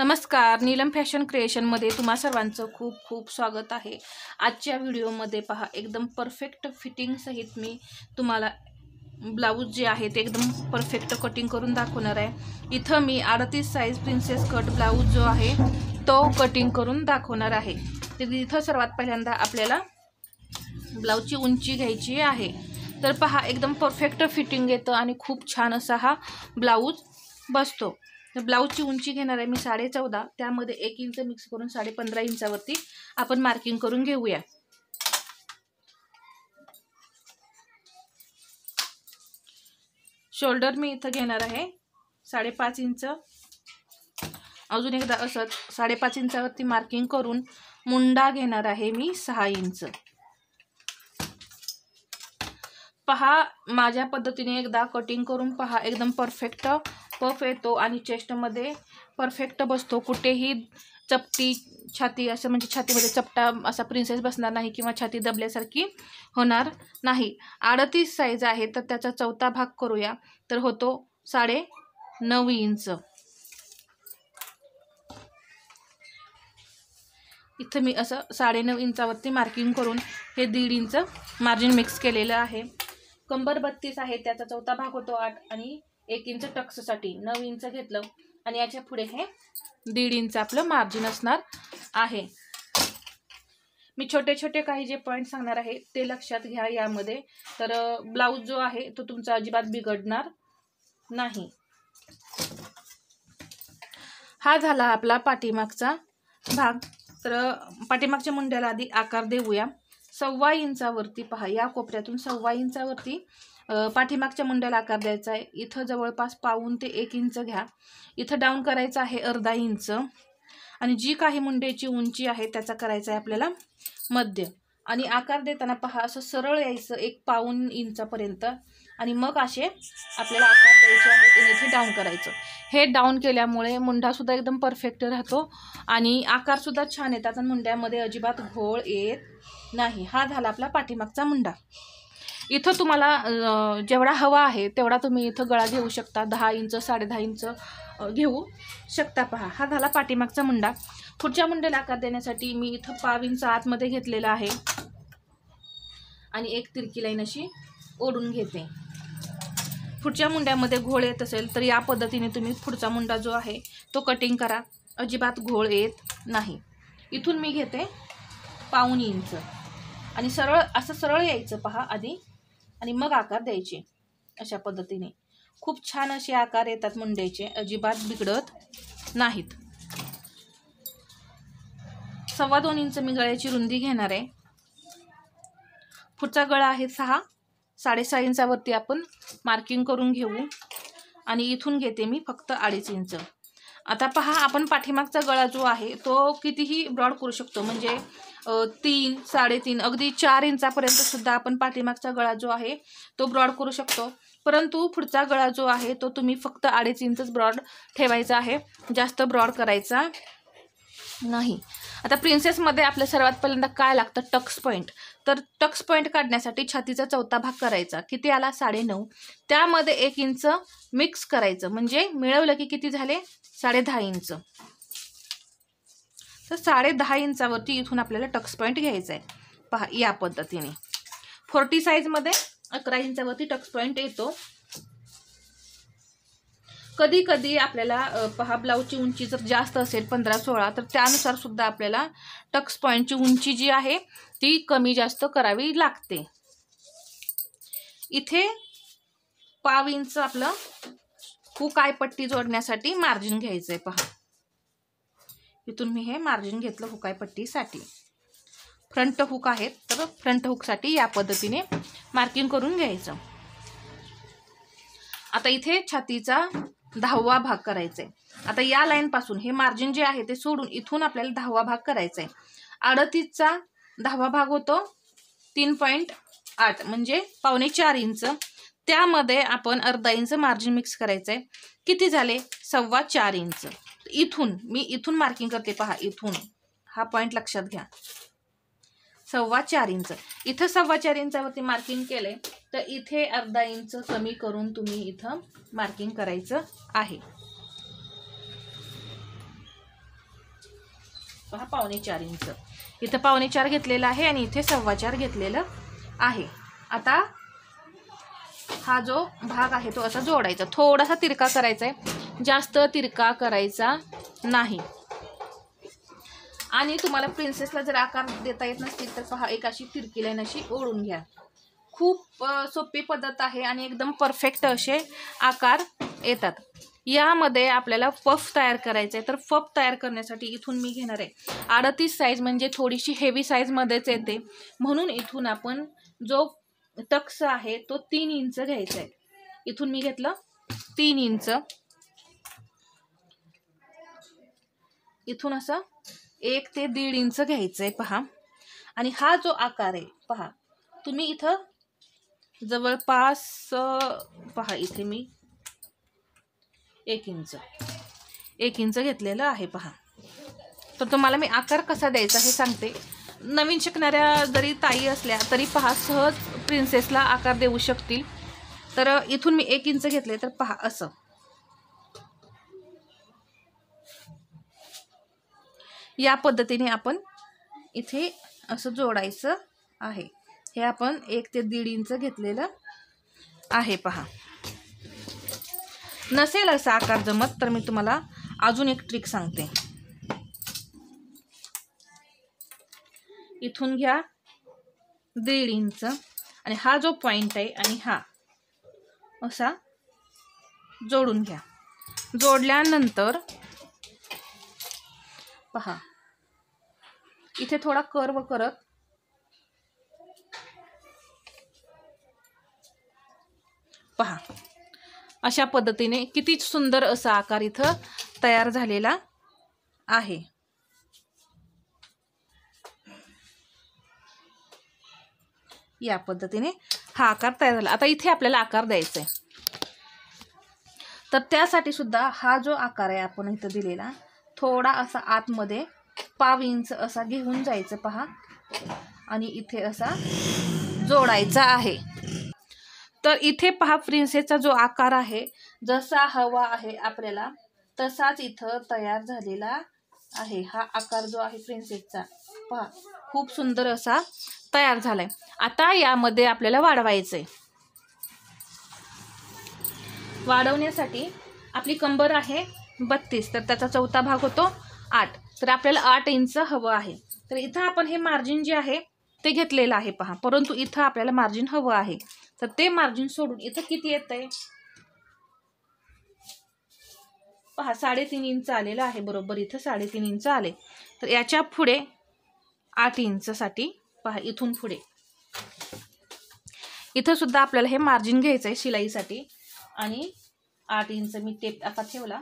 नमस्कार, नीलम फॅशन क्रिएशनमध्ये तुम्हा सर्वांचं खूप खूप स्वागत आहे। आजच्या व्हिडिओमध्ये पहा, एकदम परफेक्ट फिटिंग सहित मी तुम्हाला ब्लाऊज जे आहे ते एकदम परफेक्ट कटिंग करून दाखवणार आहे। इथं मी 38 साइज प्रिन्सेस कट ब्लाऊज जो आहे तो कटिंग करून दाखवणार आहे। तर इथं सर्वात पहिल्यांदा आपल्याला ब्लाऊजची उंची घ्यायची आहे। तर पहा, एकदम परफेक्ट फिटिंग येतं आणि खूप छान असा हा ब्लाऊज बसतो। तर ब्लाऊजची उंची घेणार आहे मी 14.5, त्यामध्ये 1 इंच मिक्स करून 15.5 इंचावरती आपण मार्किंग करून घेऊया। शोल्डर मी इथं घेणार आहे 5.5 इंच। अजून एकदा असंच 5.5 इंचावरती मार्किंग करून मुंडा घेणार आहे मी 6 इंच। पहा, माझ्या पद्धतीने एकदा कटिंग करून पहा, एकदम परफेक्ट पफ येतो आणि चेस्टमध्ये परफेक्ट बसतो। कुठेही चपटी छाती असं म्हणजे छातीमध्ये चपटा असा प्रिन्सेस बसणार नाही किंवा छाती दबल्यासारखी होणार नाही। 38 साइज आहे तर त्याचा चौथा भाग करूया, तर होतो 9.5 इंच। इथं मी असं 9.5 इंचावरती मार्किंग करून हे 1.5 इंच मार्जिन मिक्स केलेलं आहे। कंबर 32 आहे, त्याचा चौथा भाग होतो 8 आणि 1 इंच टक्ससाठी 9 इंच घेतलं आणि याच्या पुढे हे 1.5 इंच आपलं मार्जिन असणार आहे। मी छोटे छोटे काही जे पॉइंट सांगणार आहे ते लक्षात घ्या यामध्ये, तर ब्लाऊज जो आहे तो तुमचा अजिबात बिघडणार नाही। हा झाला आपला पाठीमागचा भाग। तर पाठीमागच्या मुंड्याला आधी आकार देऊया। 1.25 इंचावरती पहा, या कोपऱ्यातून 1.25 इंचावरती पाठीमागच्या मुंड्याला आकार द्यायचा आहे। इथं जवळपास पाऊण ते 1 इंच घ्या। इथं डाऊन करायचं आहे अर्धा इंच आणि जी काही मुंड्याची उंची आहे त्याचा करायचा आहे आपल्याला मध्य। आणि आकार देताना पहा, असं सरळ यायचं 1 पाऊण इंचापर्यंत आणि मग असे आपल्याला आकार द्यायचे आहेत आणि इथे डाऊन करायचं। हे डाऊन केल्यामुळे मुंडासुद्धा एकदम परफेक्ट राहतो आणि आकारसुद्धा छान येतात आणि मुंड्यामध्ये अजिबात घोळ येत नाही। हा झाला आपला पाठीमागचा मुंडा। इथं तुम्हाला जेवढा हवा आहे तेवढा तुम्ही इथं गळा घेऊ शकता, 10 इंच 10.5 इंच घेऊ शकता। पहा, हा झाला पाठीमागचा मुंडा। पुढच्या मुंड्याला आकार देण्यासाठी मी इथं 1.5 इंच आतमध्ये घेतलेला आहे आणि एक तिरकी लाईन अशी ओढून घेते। पुढच्या मुंड्यामध्ये घोळ येत असेल तर या पद्धतीने तुम्ही पुढचा मुंडा जो आहे तो कटिंग करा, अजिबात घोळ येत नाही। इथून मी घेते पाऊण इंच आणि सरळ यायचं पहा आधी आणि मग आकार द्यायचे अशा पद्धतीने। खूप छान असे आकार येतात मुंड्याचे, अजिबात बिघडत नाहीत। 2.25 इंच मी गळ्याची रुंदी घेणार आहे। पुढचा गळा आहे 6, 6.5 इंचावरती आपण मार्किंग करून घेऊ आणि इथून घेते मी फक्त 2.5 इंच। आता पहा, आपण पाठीमागचा गळा जो आहे तो कितीही ब्रॉड करू शकतो, म्हणजे 3, 3.5 अगदी 4 इंचापर्यंत सुद्धा आपण पाठीमागचा गळा जो आहे तो ब्रॉड करू शकतो। परंतु पुढचा गळा जो आहे तो तुम्ही फक्त 2.5 इंचच ब्रॉड ठेवायचा आहे, जास्त ब्रॉड करायचा नाही। आता प्रिन्सेसमध्ये आपल्या सर्वात पहिल्यांदा काय लागतं, टक्स पॉईंट। तर टक्स पॉईंट काढण्यासाठी छातीचा चौथा भाग करायचा, किती आला 9.5, त्यामध्ये 1 इंच मिक्स करायचं, म्हणजे मिळवलं की किती झाले 10.5 इंच। तर 10.5 इंचावरती इथून आपल्याला टक्स पॉईंट घ्यायचा आहे। पहा, या पद्धतीने 40 साइजमध्ये 11 इंचावरती टक्स पॉईंट येतो। कधी कधी आपल्याला पहा, ब्लाऊजची उंची जर जास्त असेल 15-16 तर त्यानुसार सुद्धा आपल्याला टक्स पॉईंटची उंची जी आहे ती कमी जास्त करावी लागते। इथे 1/2 इंच आपलं हुक आय पट्टी जोडण्यासाठी मार्जिन घ्यायचंय। पहा, इथून मी हे मार्जिन घेतलं हुक आय पट्टीसाठी। फ्रंट हुक आहेत तर फ्रंट हुकसाठी या पद्धतीने मार्किंग करून घ्यायचं। आता इथे छातीचा 10वा भाग करायचा आहे। आता या लाईन पासून हे मार्जिन जे आहे ते सोडून इथून आपल्याला 10वा भाग करायचा आहे। 38चा 10वा भाग होतो 3.8 म्हणजे 3.25 इंच। त्यामध्ये आपण अर्धा इंच मार्जिन मिक्स करायचं आहे, किती झाले 4.25 इंच। मी इथून मार्किंग करते। पहा, इथून हा पॉइंट लक्षात घ्या, 4.25 इंच। इथं 4.25 इंचावरती मार्किंग केले तर इथे अर्धा इंच कमी करून तुम्ही इथं मार्किंग करायचं आहे। पहा 4.25 इंच. इथं 4.25 घेतलेलं आहे आणि इथे 4.25 घेतलेलं आहे. आता हा जो भाग आहे तो असा जोडायचा, थोडासा तिरका करायचा आहे, जास्त तिरका करायचा नाही. आणि तुम्हाला प्रिन्सेसला जर आकार देता येत नसतील तर पहा एक अशी तिरकी लाईन अशी ओढून घ्या. खूप सोपी पद्धत आहे आणि एकदम परफेक्ट असे आकार येतात. यामध्ये आपल्याला पफ तयार करायचं आहे. तर पफ तयार करण्यासाठी इथून मी घेणार आहे 38 साईज, म्हणजे थोडीशी हेवी साईजमध्येच येते, म्हणून इथून आपण जो टक्स आहे तो 3 इंच घ्यायचा आहे. इथून मी घेतलं 3 इंच. इथून असं 1 ते 1.5 इंच घ्यायचं आहे पहा. आणि हा जो आकार आहे पहा, तुम्ही इथं जवळपास पहा इथे मी 1 इंच घेतलेलं आहे पहा. तर तुम्हाला मी आकार कसा द्यायचा हे सांगते. नवीन शिकणाऱ्या जरी ताई असल्या तरी पहा सहज प्रिन्सेसला आकार देऊ शकतील. तर इथून मी 1 इंच घेतले, तर पहा असं या पद्धतीने आपण इथे असं जोडायचं आहे. हे आपण 1 ते 1.5 इंच घेतलेलं आहे पहा. नसेल असा आकार जमत तर मी तुम्हाला अजून एक ट्रिक सांगते. इथून घ्या 1.5 इंच आणि हा जो पॉइंट आहे आणि हा असा जोडून घ्या. जोडल्यानंतर पहा इथे थोडा कर्व करत पहा अशा पद्धतीने किती सुंदर असा आकार इथं तयार झालेला आहे. या पद्धतीने हा आकार तयार झाला. आता इथे आपल्याला आकार द्यायचा आहे. तर त्यासाठी सुद्धा हा जो आकार आहे आपण इथं दिलेला, थोडा असा आतमध्ये 1/2 इंच असा घेऊन जायचं पहा आणि इथे असा जोडायचा आहे. तर इथे पहा प्रिन्सेसचा जो आकार आहे जसा हवा आहे आपल्याला तसाच इथं तयार झालेला आहे. हा आकार जो आहे प्रिन्सेसचा पहा खूप सुंदर असा तयार झालाय. आता यामध्ये आपल्याला वाढवायचंय. वाढवण्यासाठी आपली कंबर आहे 32, तर त्याचा चौथा भाग होतो 8, तर आपल्याला 8 इंच हवं आहे. तर इथं आपण हे मार्जिन जे आहे ते घेतलेलं आहे पहा, परंतु इथं आपल्याला मार्जिन हवं आहे. तर ते मार्जिन सोडून इथं किती येतंय पहा 3.5 इंच आलेलं आहे. बरोबर इथं 3.5 इंच आले. तर याच्या पुढे 8 इंच साठी पहा इथून पुढे इथं सुद्धा आपल्याला हे मार्जिन घ्यायचं आहे शिलाईसाठी. आणि 8 इंच मी टेप आता ठेवला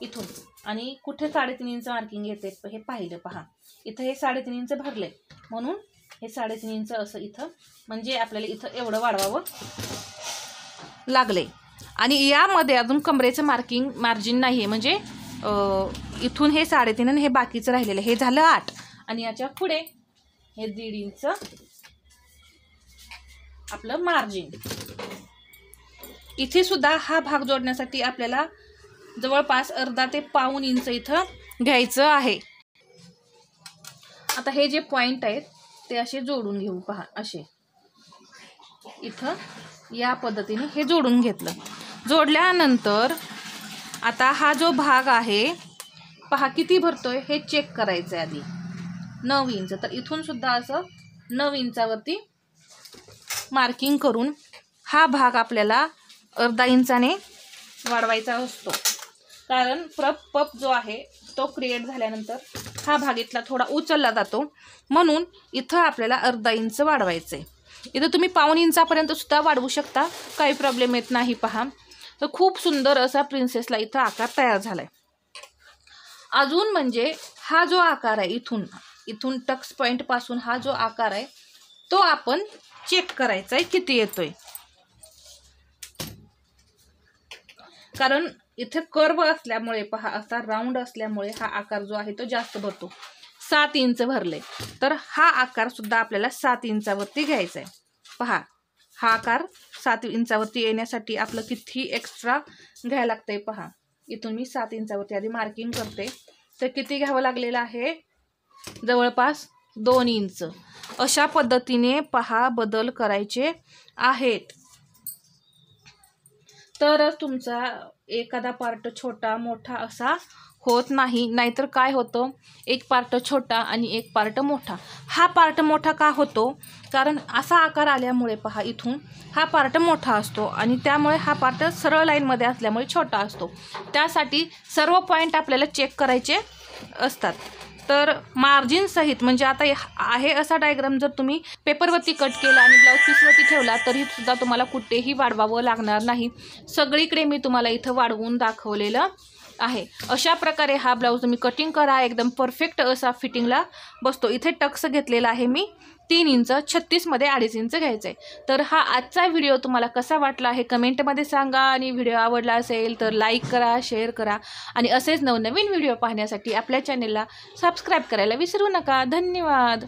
इथून आणि कुठे 3.5 इंच मार्किंग येते हे पाहिलं पहा. इथं हे 3.5 इंच भरले म्हणून हे 3.5 इंच असं इथं, म्हणजे आपल्याला इथं एवढं वाढवावं लागले. आणि यामध्ये अजून कमरेचं मार्जिन नाही आहे, म्हणजे इथून हे 3.5 आणि हे बाकीचं राहिलेलं हे झालं 8 आणि याच्या पुढे हे 1.5 इंच आपलं मार्जिन. इथे सुद्धा हा भाग जोडण्यासाठी आपल्याला जवळपास अर्धा ते पाऊण इंच इथं घ्यायचं आहे. आता हे जे पॉइंट आहेत ते असे जोडून घेऊ पहा. असे इथं या पद्धतीने हे जोडून घेतलं. जोडल्यानंतर आता हा जो भाग आहे पहा किती भरतोय हे चेक करायचं आहे आधी. 9 इंच. तर इथून सुद्धा असं 9 इंचावरती मार्किंग करून हा भाग आपल्याला अर्धा इंचाने वाढवायचा असतो. कारण पफ जो आहे तो क्रिएट झाल्यानंतर हा भाग इथला थोडा उचलला जातो, म्हणून इथं आपल्याला अर्धा इंच वाढवायचं आहे. इथं तुम्ही पाऊण इंचापर्यंत सुद्धा वाढवू शकता, काही प्रॉब्लेम येत नाही पहा. तर खूप सुंदर असा प्रिन्सेसला इथं आकार तयार झालाय. अजून म्हणजे हा जो आकार आहे इथून टक्स पॉइंट पासून हा जो आकार आहे तो आपण चेक करायचा आहे किती येतोय. कारण इथे कर्व असल्यामुळे पहा असा राऊंड असल्यामुळे हा आकार जो आहे तो जास्त भरतो. 7 इंच भरले तर हा आकार सुद्धा आपल्याला 7 इंचावरती घ्यायचा आहे. पहा हा आकार 7 इंचावरती येण्यासाठी आपलं किती एक्स्ट्रा घ्यायला लागतंय पहा. इथून मी 7 इंचावरती आधी मार्किंग करते तर किती घ्यावं लागलेलं आहे, जवळपास 2 इंच. अशा पद्धतीने पहा बदल करायचे आहेत, तरच तुमचा एखादा पार्ट छोटा मोठा असा होत नाही. नाहीतर काय होतं, एक पार्ट छोटा आणि एक पार्ट मोठा. हा पार्ट मोठा का होतो, कारण असा आकार आल्यामुळे पहा इथून हा पार्ट मोठा असतो आणि त्यामुळे हा पार्ट सरळ लाईनमध्ये असल्यामुळे छोटा असतो. त्यासाठी सर्व पॉईंट आपल्याला चेक करायचे असतात. तर मार्जिन सहित म्हणजे आता आहे असा डायग्राम जर तुम्ही पेपरवरती कट केला आणि ब्लाऊज पीसवरती ठेवला तरी सुद्धा तुम्हाला कुठेही वाढवावं लागणार नाही. सगळीकडे मी तुम्हाला इथं वाढवून दाखवलेलं आहे. अशा प्रकारे हा ब्लाऊज तुम्ही कटिंग करा, एकदम परफेक्ट असा फिटिंगला बसतो. इथे टक्स घेतलेला आहे मी 3 इंच, 36 मध्ये 2.5 इंच घ्यायचं आहे. तर हा आजचा व्हिडिओ तुम्हाला कसा वाटला हे कमेंटमध्ये सांगा आणि व्हिडिओ आवडला असेल तर लाईक करा, शेअर करा आणि असेच नवनवीन व्हिडिओ पाहण्यासाठी आपल्या चॅनेलला सबस्क्राईब करायला विसरू नका. धन्यवाद.